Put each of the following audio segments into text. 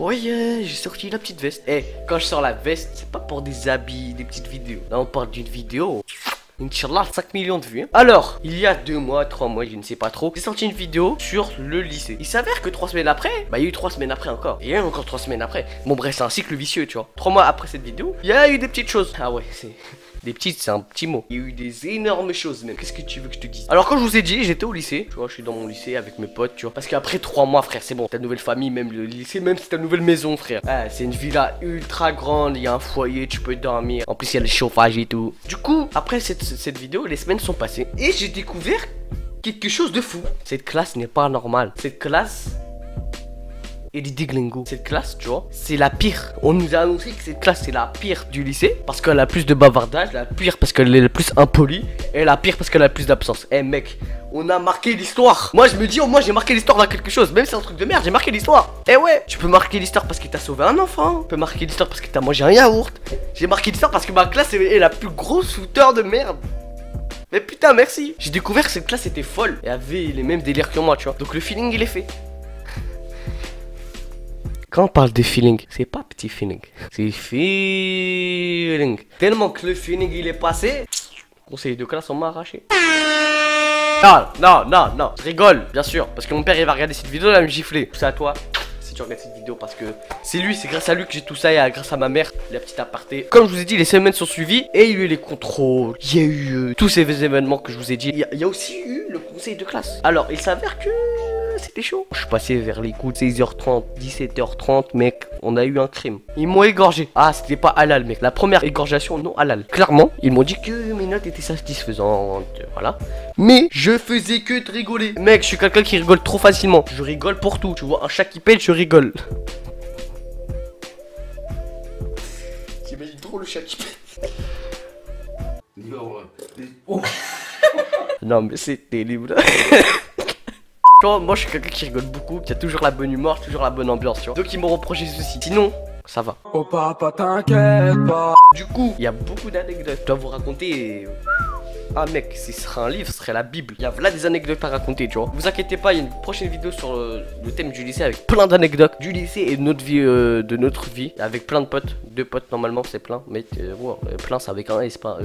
Oui, j'ai sorti la petite veste. Eh, quand je sors la veste, c'est pas pour des habits, des petites vidéos. Là, on parle d'une vidéo. Inch'Allah, 5 millions de vues. Alors, il y a 2 mois, 3 mois, je ne sais pas trop, j'ai sorti une vidéo sur le lycée. Il s'avère que 3 semaines après, bah il y a eu 3 semaines après encore. Et il y a eu encore 3 semaines après. Bon bref, c'est un cycle vicieux, tu vois. 3 mois après cette vidéo, il y a eu des petites choses. Ah ouais, c'est... Des petites, c'est un petit mot. Il y a eu des énormes choses même. Qu'est-ce que tu veux que je te dise? Alors quand je vous ai dit, j'étais au lycée. Tu vois, je suis dans mon lycée avec mes potes, tu vois. Parce qu'après 3 mois, frère, c'est bon. Ta nouvelle famille, même le lycée, même c'est ta nouvelle maison, frère. Ah, c'est une villa ultra grande. Il y a un foyer, tu peux dormir. En plus, il y a le chauffage et tout. Du coup, après cette vidéo, les semaines sont passées. Et j'ai découvert quelque chose de fou. Cette classe n'est pas normale. Cette classe... et des déglingos. Cette classe, tu vois, c'est la pire. On nous a annoncé que cette classe c'est la pire du lycée parce qu'elle a plus de bavardage, la pire parce qu'elle est la plus impolie et la pire parce qu'elle a plus d'absence. Eh mec, on a marqué l'histoire. Moi je me dis, oh, moi j'ai marqué l'histoire dans quelque chose. Même si c'est un truc de merde, j'ai marqué l'histoire. Eh ouais, tu peux marquer l'histoire parce qu'il t'a sauvé un enfant. Tu peux marquer l'histoire parce que t'as mangé un yaourt. J'ai marqué l'histoire parce que ma classe est la plus grosse fouteur de merde. Mais putain, merci. J'ai découvert que cette classe était folle et avait les mêmes délires que moi, tu vois. Donc le feeling il est fait. Quand on parle de feeling, c'est pas petit feeling, c'est feeling. Tellement que le feeling il est passé, conseiller de classe on m'a arraché. Non, je rigole, bien sûr, parce que mon père il va regarder cette vidéo, il va me gifler. C'est à toi, si tu regardes cette vidéo, parce que c'est lui, c'est grâce à lui que j'ai tout ça et grâce à ma mère, la petite aparté. Comme je vous ai dit, les semaines sont suivies et il y a eu les contrôles, il y a eu tous ces événements que je vous ai dit. Il y a aussi eu le conseil de classe. Alors, il s'avère que... c'était chaud. Je suis passé vers les coups de 16h30, 17h30, mec, on a eu un crime. Ils m'ont égorgé. Ah, c'était pas halal, mec. La première égorgation, non halal. Clairement, ils m'ont dit que mes notes étaient satisfaisantes, voilà. Mais je faisais que de rigoler. Mec, je suis quelqu'un qui rigole trop facilement. Je rigole pour tout. Tu vois, un chat qui pète, je rigole. J'imagine trop le chat qui pète. Non, mais c'est terrible. Tu vois, moi je suis quelqu'un qui rigole beaucoup, qui a toujours la bonne humeur, toujours la bonne ambiance, tu vois. Donc ils m'ont reproché ceci. Sinon, ça va. Oh papa, t'inquiète pas. Du coup, il y a beaucoup d'anecdotes. Je dois vous raconter. Ah mec, ce serait un livre, ce serait la Bible. Il y a là des anecdotes à raconter, tu vois. Vous inquiétez pas, il y a une prochaine vidéo sur le thème du lycée avec plein d'anecdotes du lycée et de notre vie, avec plein de potes. 2 potes normalement, c'est plein. Mais plein, c'est avec un S, pas.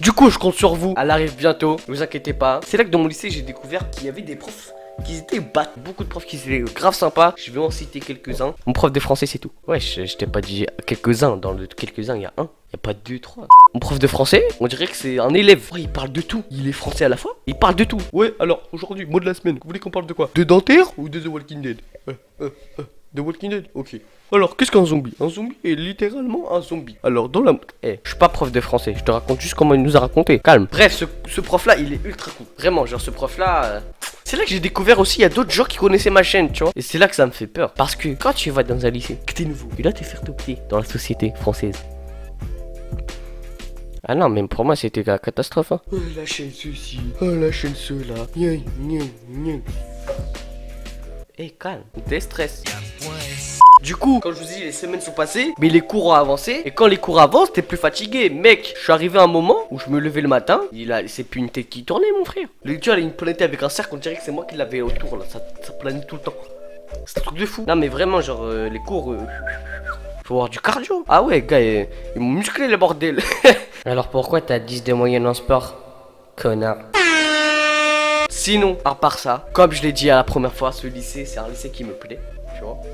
Du coup, je compte sur vous. Elle arrive bientôt. Ne vous inquiétez pas. C'est là que dans mon lycée, j'ai découvert qu'il y avait des profs qui étaient battes, beaucoup de profs qui étaient grave sympas. Je vais en citer quelques-uns. Mon prof de français, c'est tout. Ouais, je t'ai pas dit quelques-uns. Dans le quelques-uns, il y a un. Il n'y a pas 2, 3. Mon prof de français, on dirait que c'est un élève. Ouais, il parle de tout. Il est français à la fois. Il parle de tout. Ouais, alors, aujourd'hui, mot de la semaine. Vous voulez qu'on parle de quoi? De dentaire ou de The Walking Dead? The Walking Dead? Ok. Alors, qu'est-ce qu'un zombie? Un zombie est littéralement un zombie. Alors, dans la... je suis pas prof de français. Je te raconte juste comment il nous a raconté. Calme. Bref, ce prof-là, il est ultra cool. Vraiment, genre, ce prof-là... C'est là que j'ai découvert aussi, il y a d'autres gens qui connaissaient ma chaîne, tu vois. Et c'est là que ça me fait peur. Parce que quand tu vas dans un lycée, que t'es nouveau, et là t'es faire pied dans la société française. Ah non, même pour moi c'était la catastrophe, hein. Oh, la chaîne ceci, oh, la chaîne cela. Eh, calme, déstress. Du coup, quand je vous dis les semaines sont passées, mais les cours ont avancé. Et quand les cours avancent, t'es plus fatigué. Mec, je suis arrivé à un moment où je me levais le matin. C'est plus une tête qui tournait, mon frère. Le gars, il a une planète avec un cercle. On dirait que c'est moi qui l'avais autour, là. Ça planait tout le temps. C'est un truc de fou. Non, mais vraiment, genre, les cours. Faut avoir du cardio. Ah ouais, gars, ils m'ont musclé, le bordel. Alors pourquoi t'as 10 de moyenne en sport, connard? Sinon, à part ça, comme je l'ai dit à la première fois, ce lycée, c'est un lycée qui me plaît.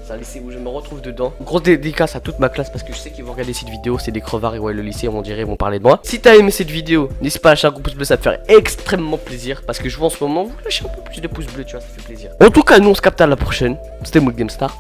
C'est un lycée où je me retrouve dedans. Grosse dédicace à toute ma classe parce que je sais qu'ils vont regarder cette vidéo. C'est des crevards et ouais, le lycée, on dirait, ils vont parler de moi. Si t'as aimé cette vidéo, n'hésite pas à lâcher un gros pouce bleu, ça me ferait extrêmement plaisir. Parce que je vois en ce moment, vous lâchez un peu plus de pouces bleus, tu vois, ça fait plaisir. En tout cas, nous on se capte à la prochaine. C'était Mood Game Start.